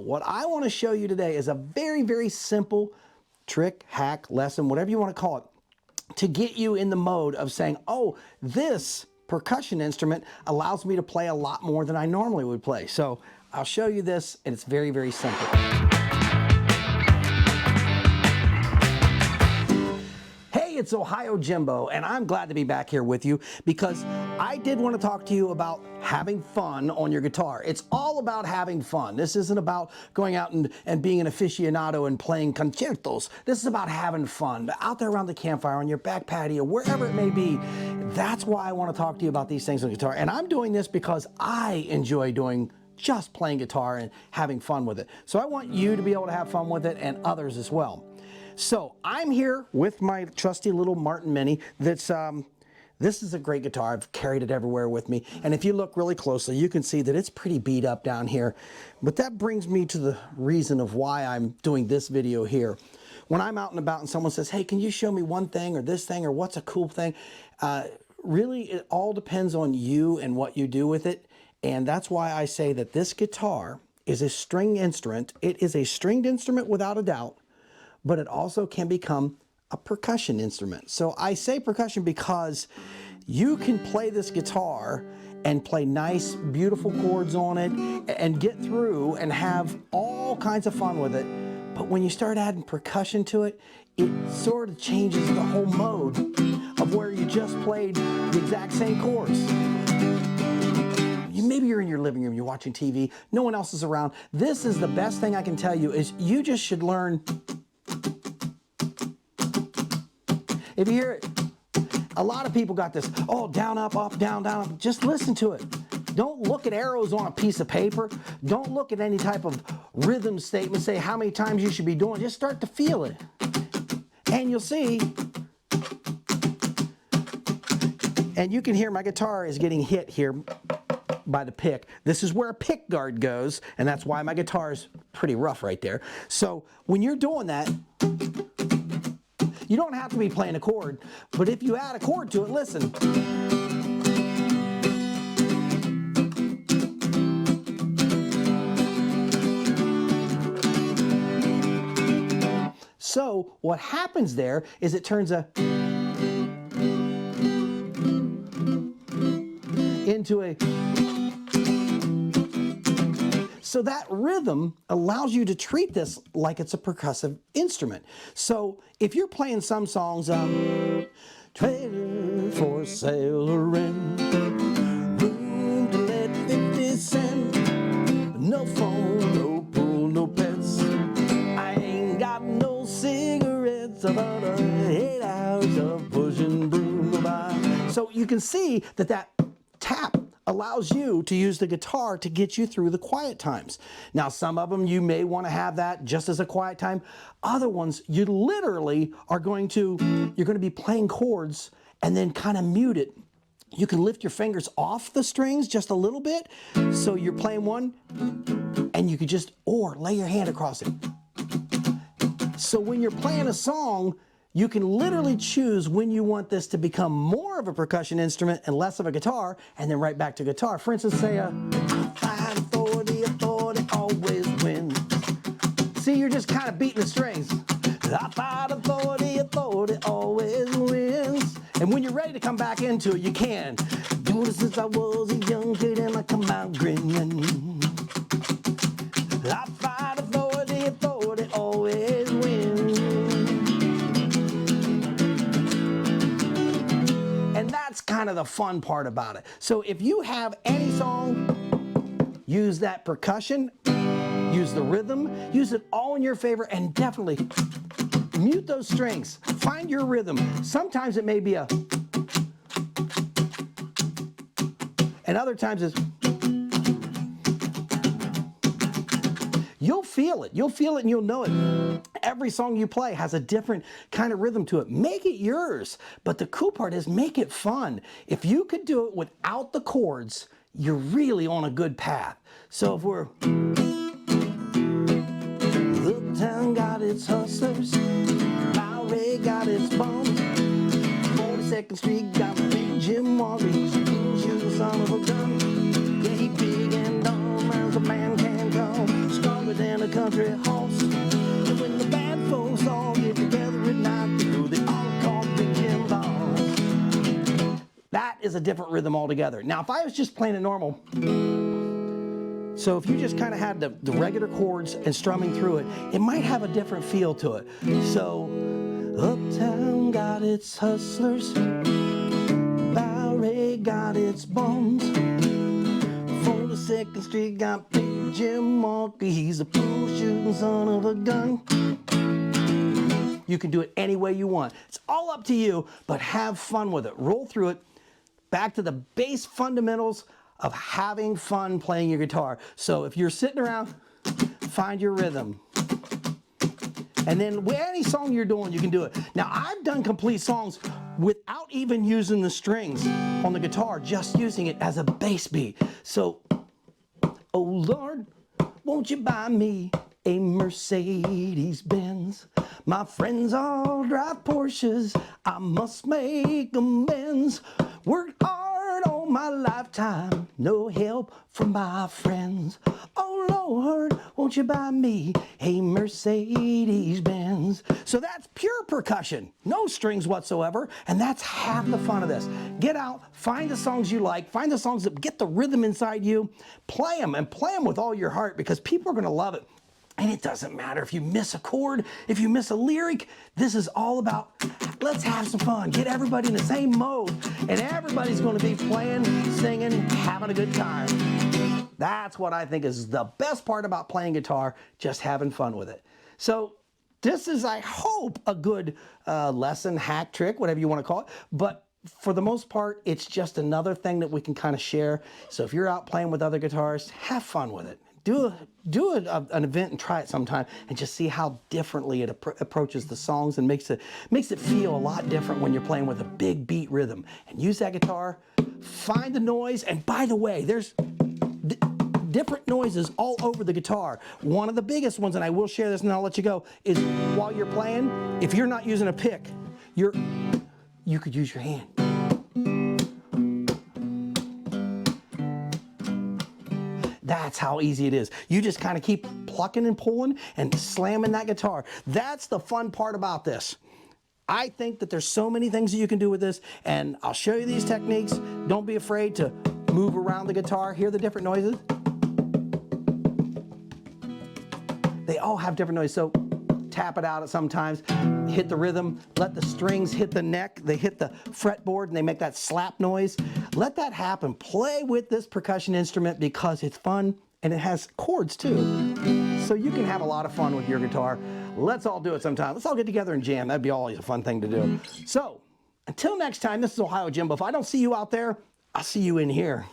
what I want to show you today is a very, very simple trick, hack, lesson, whatever you want to call it, to get you in the mode of saying, oh, this percussion instrument allows me to play a lot more than I normally would play. So I'll show you this, and it's very, very simple. Hey, it's OhioJimbo, and I'm glad to be back here with you because I did want to talk to you about having fun on your guitar. It's all about having fun. This isn't about going out and being an aficionado and playing concertos. This is about having fun. Out there around the campfire, on your back patio, wherever it may be. That's why I want to talk to you about these things on the guitar. And I'm doing this because I enjoy doing just playing guitar and having fun with it. So I want you to be able to have fun with it and others as well. So I'm here with my trusty little Martin Mini that's this is a great guitar. I've carried it everywhere with me. And if you look really closely, you can see that it's pretty beat up down here. But that brings me to the reason of why I'm doing this video here. When I'm out and about and someone says, hey, can you show me one thing or this thing or what's a cool thing? Really, it all depends on you and what you do with it. And that's why I say that this guitar is a string instrument. It is a stringed instrument without a doubt, but it also can become a percussion instrument. So I say percussion because you can play this guitar and play nice, beautiful chords on it and get through and have all kinds of fun with it. But when you start adding percussion to it, it sort of changes the whole mode of where you just played the exact same chords. Maybe you're in your living room, you're watching TV, no one else is around. This is the best thing I can tell you is you just should learn. If you hear it, a lot of people got this, oh, down, up, down, up. Just listen to it. Don't look at arrows on a piece of paper. Don't look at any type of rhythm statement, say how many times you should be doing. Just start to feel it. And you'll see. And you can hear my guitar is getting hit here by the pick. This is where a pick guard goes, and that's why my guitar is pretty rough right there. So when you're doing that, you don't have to be playing a chord, but if you add a chord to it, listen. So what happens there is it turns into a. So that rhythm allows you to treat this like it's a percussive instrument. So if you're playing some songs, trailer for sailor in, room to let 50 cents, no phone, no pool, no pets, I ain't got no cigarettes, about 8 hours of pushing broom by. So you can see that that tap allows you to use the guitar to get you through the quiet times. Now, some of them you may want to have that just as a quiet time. Other ones, you literally are going to be playing chords and then kind of mute it. You can lift your fingers off the strings just a little bit. So you're playing one and you could just, or lay your hand across it. So when you're playing a song, you can literally choose when you want this to become more of a percussion instrument and less of a guitar, and then right back to guitar. For instance, say authority always wins. See, you're just kind of beating the strings. Authority always wins. And when you're ready to come back into it, you can. Doing it since I was a young kid and I come out grinning. Authority always wins. And that's kind of the fun part about it. So if you have any song, use that percussion, use the rhythm, use it all in your favor, and definitely mute those strings. Find your rhythm. Sometimes it may be a, and other times it's, you'll feel it. You'll feel it and you'll know it. Every song you play has a different kind of rhythm to it. Make it yours. But the cool part is make it fun. If you could do it without the chords, you're really on a good path. So if we're, Uptown got its hustlers, Bowery got its bums, 42nd Street got the big Jim Morgan, shoot the son of a gun. Yeah, he big and dumb as a man can come, stronger than country horse. And when the band folks all get together at night, they all call Big Jim Boss. That is a different rhythm altogether. Now, if I was just playing a normal, so if you just kind of had the regular chords and strumming through it, it might have a different feel to it. So, uptown got its hustlers, Bowery got its bones, 42nd Street got Big Jim Monkey, he's a fool shooting son of a gun. You can do it any way you want. It's all up to you, but have fun with it. Roll through it. Back to the base fundamentals of having fun playing your guitar. So if you're sitting around, find your rhythm. And then with any song you're doing, you can do it. Now, I've done complete songs without even using the strings on the guitar, just using it as a bass beat. So, oh Lord, won't you buy me a Mercedes Benz? My friends all drive Porsches, I must make amends. Worked hard all my lifetime, no help from my friends. Oh Lord, won't you buy me a Mercedes Benz? So that's pure percussion, no strings whatsoever, and that's half the fun of this. Get out, find the songs you like, find the songs that get the rhythm inside you, play them, and play them with all your heart, because people are going to love it. And it doesn't matter if you miss a chord, if you miss a lyric. This is all about, let's have some fun. Get everybody in the same mode, and everybody's going to be playing, singing, having a good time. That's what I think is the best part about playing guitar, just having fun with it. So this is, I hope, a good lesson, hack, trick, whatever you want to call it. But for the most part, it's just another thing that we can kind of share. So if you're out playing with other guitarists, have fun with it. Do an event and try it sometime, and just see how differently it approaches the songs, and makes it feel a lot different when you're playing with a big beat rhythm. And use that guitar, find the noise, and by the way, there's different noises all over the guitar. One of the biggest ones, and I will share this and I'll let you go, is while you're playing, if you're not using a pick, you could use your hand. That's how easy it is. You just kind of keep plucking and pulling and slamming that guitar. That's the fun part about this. I think that there's so many things that you can do with this, and I'll show you these techniques. Don't be afraid to move around the guitar. Hear the different noises? They all have different noises, so tap it out at sometimes, hit the rhythm, let the strings hit the neck, they hit the fretboard and they make that slap noise. Let that happen. Play with this percussion instrument because it's fun and it has chords too. So you can have a lot of fun with your guitar. Let's all do it sometime. Let's all get together and jam. That'd be always a fun thing to do. So until next time, this is OhioJimbo. If I don't see you out there, I'll see you in here.